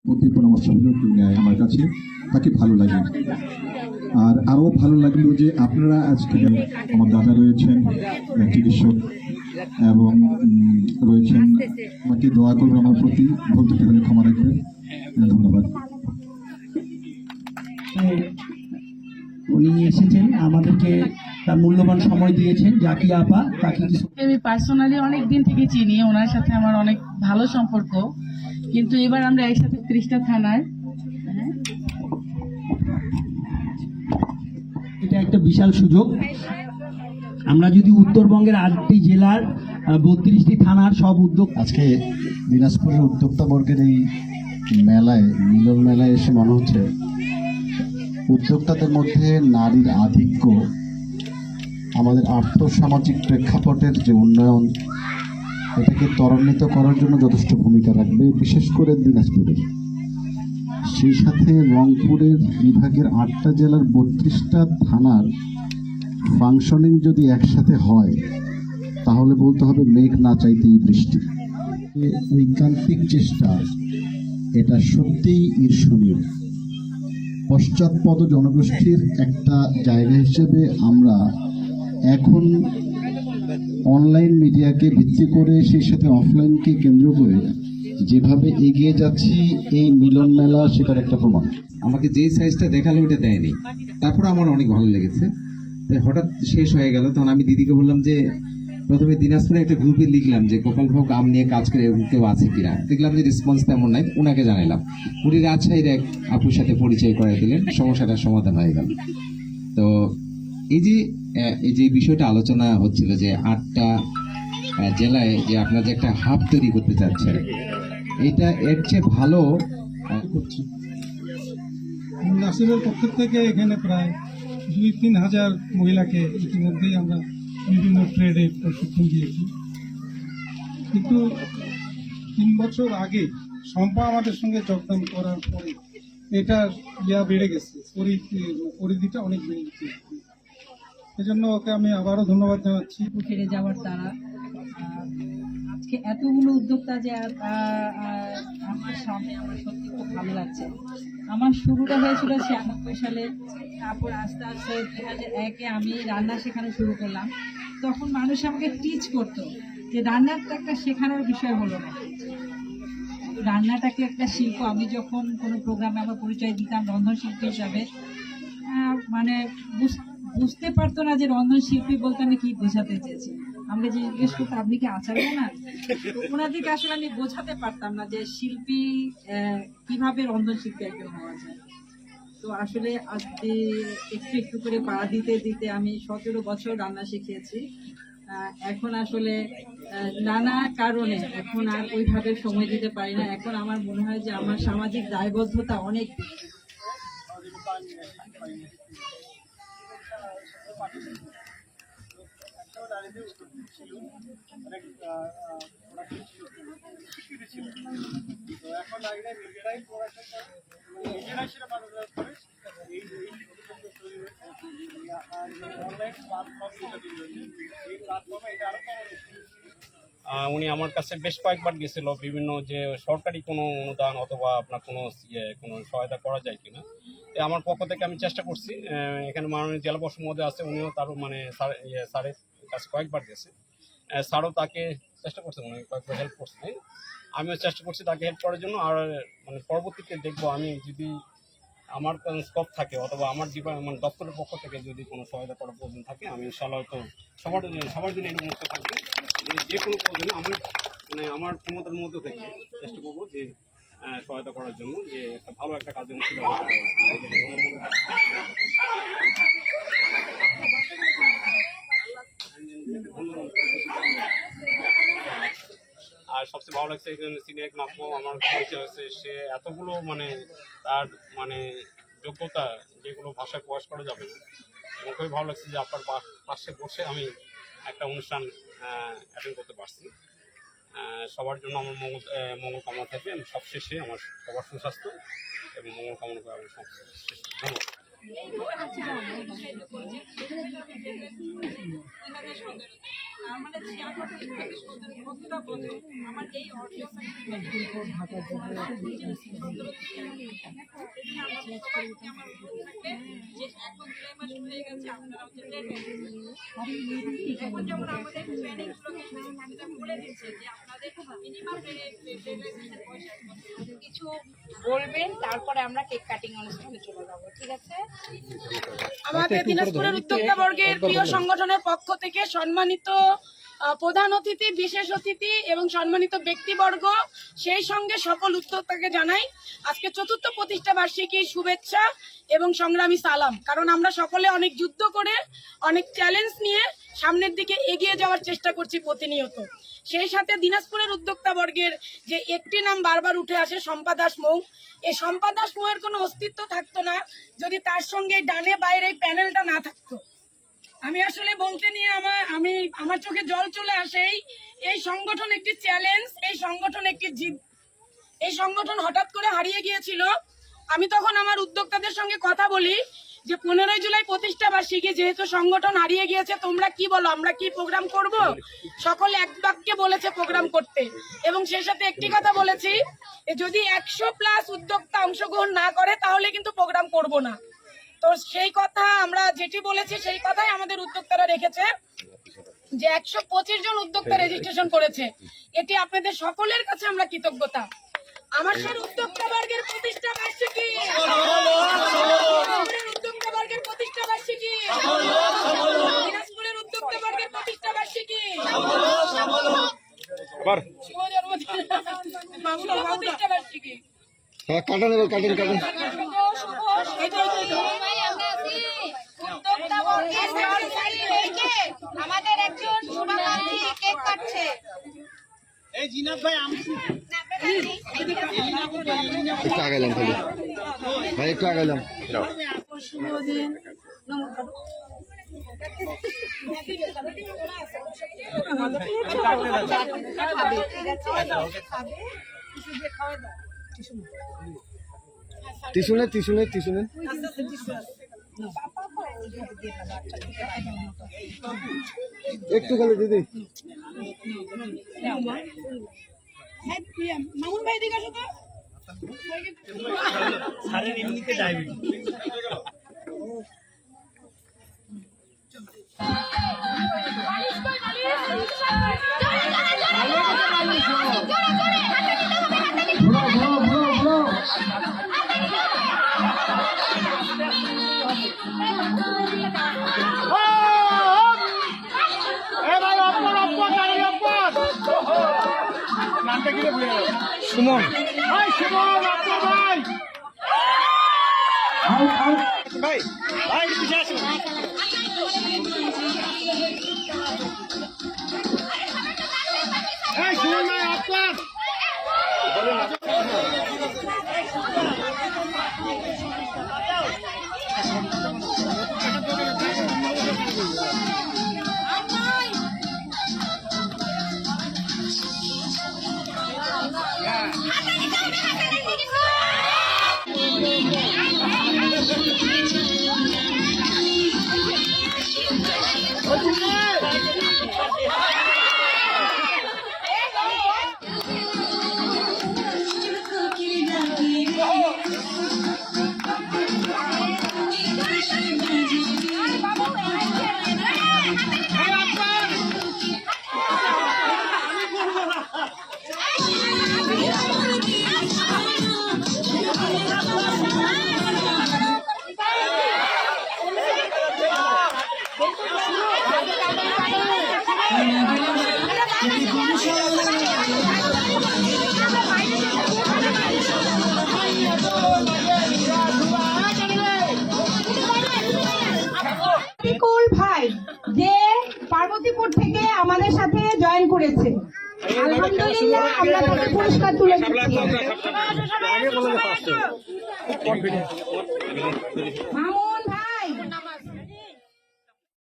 বুদ্ধি পরামর্শগুলো একটু নেয় আমার কাছে, তাকে ভালো লাগে। আর আরও ভালো লাগলো যে আপনারা আজকে আমার দাদা রয়েছেন চিকিৎসক এবং রয়েছেন, আমাকে দোয়া করবেন আমার প্রতি, বলতে পারলে ক্ষমা রাখবেন। ধন্যবাদ। উনি এসেছেন আমাদেরকে, তার মূল্যবান সময় দিয়েছেন। জাকি আপা, তাকে কিছু আমি পার্সোনালি অনেক দিন থেকে চিনি, ওনার সাথে আমার অনেক ভালো সম্পর্ক, কিন্তু এবার আমরা একসাথে 30টা থানায়, এটা একটা বিশাল সুযোগ। আমরা যদি উত্তরবঙ্গের 8টি জেলার 32টি থানার সব উদ্যোগ, আজকে দিনাজপুরের উদ্যোক্তা বর্গের এই মেলায়, মিলন মেলায় এসে মনে হচ্ছে উদ্যোক্তাদের মধ্যে নারীর আধিক্য আমাদের আর্থসামাজিক প্রেক্ষাপটের যে উন্নয়ন, এটাকে ত্বরান্বিত করার জন্য যথেষ্ট ভূমিকা রাখবে, বিশেষ করে দিনাজপুরের। সেই সাথে রংপুরের বিভাগের 8টা জেলার 32টা থানার ফাংশনিং যদি একসাথে হয়, তাহলে বলতে হবে মেঘ না চাইতেই বৃষ্টি। ঐকান্তিক চেষ্টা, এটা সত্যিই ঈর্ষণীয়। পশ্চাৎপদ জনগোষ্ঠীর একটা জায়গা হিসেবে আমরা এখন অনলাইন মিডিয়াকে ভিত্তি করে, সেই সাথে অফলাইনকে কেন্দ্র করে যেভাবে এগিয়ে যাচ্ছি, এই মিলন মেলা সেটার একটা প্রমাণ। আমাকে যেই সাইজটা দেখালো ওইটা দেয়নি, তারপর আমার অনেক ভালো লেগেছে। তাই হঠাৎ শেষ হয়ে গেল, তখন আমি দিদিকে বললাম যে প্রথমে দিনাজপুরে একটা গ্রুপে লিখলাম যে গোপালভোগ আম নিয়ে কাজ করে এরকম কেউ আছে কিনা। দেখলাম যে রেসপন্স তেমন নাই, ওনাকে জানালাম, উনি রাজশাহীর এক আপুর সাথে পরিচয় করে দিলেন, সমস্যাটার সমাধান হয়ে গেল। তো এই যে বিষয়টা আলোচনা হচ্ছিল যে 8টা জেলায় যে আপনারা যে একটা হাব তৈরি করতে চাচ্ছেন, এটা এর চেয়ে ভালো করছি। নাসিরের পক্ষ থেকে এখানে প্রায় 2-3 হাজার মহিলাকে ইতিমধ্যেই আমরা বিভিন্ন ট্রেডে প্রশিক্ষণ দিয়েছি। কিন্তু 3 বছর আগে শম্পা আমাদের সঙ্গে যোগদান করার পরে এটার বেড়ে গেছে, পরিধিটা অনেক বেড়ে গেছে। এজন্য ওকে আমি আবারও ধন্যবাদ জানাচ্ছি। ফিরে যাওয়ার তারা আজকে এতগুলো উদ্যোক্তা যে আমার সামনে, আমার সত্যি খুব ভালো লাগছে। আমার শুরুটা হয়েছিল 96 সালে, তারপর আস্তে আস্তে 2001-এ আমি রান্না শেখানো শুরু করলাম। তখন মানুষ আমাকে টিচ করতো যে রান্নাটা একটা শেখানোর বিষয় হলো না, রান্নাটাকে একটা শিল্প। আমি যখন কোনো প্রোগ্রামে আমার পরিচয় দিতাম রন্ধন শিল্পী হিসাবে, মানে বুঝতে পারতো না যে রন্ধন শিল্পী বলতে আমি কি বোঝাতে চেয়েছি। আমরা যে জিজ্ঞেস করতো আপনি কি আচার বানান, তো ওনাদেরকে আসলে আমি বোঝাতে পারতাম না যে শিল্পী কিভাবে রন্ধন শিল্পী একজন হওয়া যায়। তো আসলে আজকে একটু একটু করে পা দিতে দিতে আমি 17 বছর রান্না শিখিয়েছি। এখন আসলে নানা কারণে এখন আর ওইভাবে সময় দিতে পারি না। এখন আমার মনে হয় যে আমার সামাজিক দায়বদ্ধতা অনেক বেশি। উনি আমার কাছে বেশ কয়েকবার গেছিল, বিভিন্ন যে সরকারি কোনো অনুদান অথবা আপনার কোনো সহায়তা করা যায় কিনা। আমার পক্ষ থেকে আমি চেষ্টা করছি। এখানে মাননীয় জেলা প্রশাসক মহোদয় আছে, উনিও তারও মানে স্যারের কাছে কয়েকবার গেছে, স্যারও তাকে চেষ্টা করছে, মানে কয়েকবার হেল্প করছে। আমিও চেষ্টা করছি তাকে হেল্প করার জন্য। আর মানে পরবর্তীতে দেখবো আমি যদি আমার কোনো স্কোপ থাকে অথবা আমার মানে দপ্তরের পক্ষ থেকে যদি কোনো সহায়তা করার প্রয়োজন থাকে, আমি ইনশাআল্লাহ তো সবার জন্য এটা মুক্ত থাকবে। যে কোনো প্রয়োজনে আমার ক্ষমতার মধ্যে থেকে চেষ্টা করবো যে সহায়তা করার জন্য, যে একটা ভালো একটা কাজের মধ্যে। আর সবচেয়ে ভালো লাগছে এখানে সিনিয়র নাপ্য আমার পরিচয় হয়েছে, সে এতগুলো মানে তার মানে যোগ্যতা যেগুলো ভাষায় প্রকাশ করা যাবে না। এবং খুবই ভালো লাগছে যে আপনার পাশে বসে আমি একটা অনুষ্ঠান অ্যাটেন্ড করতে পারছি। সবার জন্য আমার মঙ্গল কামনা থাকবে। আমি সবশেষে আমার সবার সুস্বাস্থ্য এবং মঙ্গল কামনা করে আমি সবশেষে ধন্যবাদ। কিছু বলবেন, তারপরে আমরা কেক কাটিং অনুষ্ঠানে চলে যাবো, ঠিক আছে? আমাদের দিনাজপুরের উদ্যোক্তা বর্গের প্রিয় সংগঠনের পক্ষ থেকে সম্মানিত প্রধান অতিথি, বিশেষ অতিথি এবং সম্মানিত ব্যক্তিবর্গ, সেই সঙ্গে সকল উদ্যোক্তাকে জানাই আজকে ৪র্থ প্রতিষ্ঠা বার্ষিকী শুভেচ্ছা এবং সংগ্রামী সালাম। কারণ আমরা সকলে অনেক যুদ্ধ করে, অনেক চ্যালেঞ্জ নিয়ে সামনের দিকে এগিয়ে যাওয়ার চেষ্টা করছি প্রতিনিয়ত। সেই সাথে দিনাজপুরের উদ্যোক্তা বর্গের যে একটি নাম বারবার উঠে আসে, শম্পা দাস মৌ, এই শম্পা দাস মৌয়ের কোনো অস্তিত্ব থাকতো না যদি তার সঙ্গে ডানে বাইরে এই প্যানেলটা না থাকতো। আমি আসলে বলতে নিয়ে আমার চোখে জল চলে আসে। এই সংগঠন একটি চ্যালেঞ্জ, এই সংগঠন একটি জিদ। এই সংগঠন হঠাৎ করে হারিয়ে গিয়েছিল। আমি তখন আমার উদ্যোক্তাদের সঙ্গে কথা বলি যে 15ই জুলাই প্রতিষ্ঠা বার্ষিকী, যেহেতু সংগঠন হারিয়ে গিয়েছে, তোমরা কি বলো, আমরা কি প্রোগ্রাম করব? সকলে এক বাক্যে বলেছে প্রোগ্রাম করতে। এবং সেই সাথে একটি কথা বলেছি, যদি 100+ উদ্যোক্তা অংশগ্রহণ না করে তাহলে কিন্তু প্রোগ্রাম করব না। তো সেই কথা আমরা যেটি বলেছি সেই কথাই আমাদের উদ্যোক্তারা রেখেছে, যে 125 জন উদ্যোক্তা রেজিস্ট্রেশন করেছে। এটি আপনাদের সকলের কাছে আমরা কৃতজ্ঞতা। আমার সাথে উদ্যোক্তা বর্গের প্রতিষ্ঠা বার্ষিকী, উদ্যোক্তা বর্গের প্রতিষ্ঠা বার্ষিকী, দিনাজপুরের উদ্যোক্তা বর্গের প্রতিষ্ঠা বার্ষিকী, প্রতিষ্ঠা বার্ষিকী। আমাদের একজন শুভাকাঙ্ক্ষী কেক কাটছে। একটু আগাইলাম খালি ভাই, একটু আগাইলাম। টিসুনে টিসুনে টিসুনে একটু খালি দিদি। মামুন ভাই দিকে আসো তো। স্যারের এমনিতে ডায়াবেটিস। সুমন ভাই, সুমন আপনার ভাই ভাই ভাই পিছিয়ে আসুন। সুমন ভাই আপনার ভাই যে পার্বতীপুর থেকে আমাদের সাথে জয়েন করেছে, আলহামদুলিল্লাহ আমরা তাকে পুরস্কার তুলে দিচ্ছি। মামুন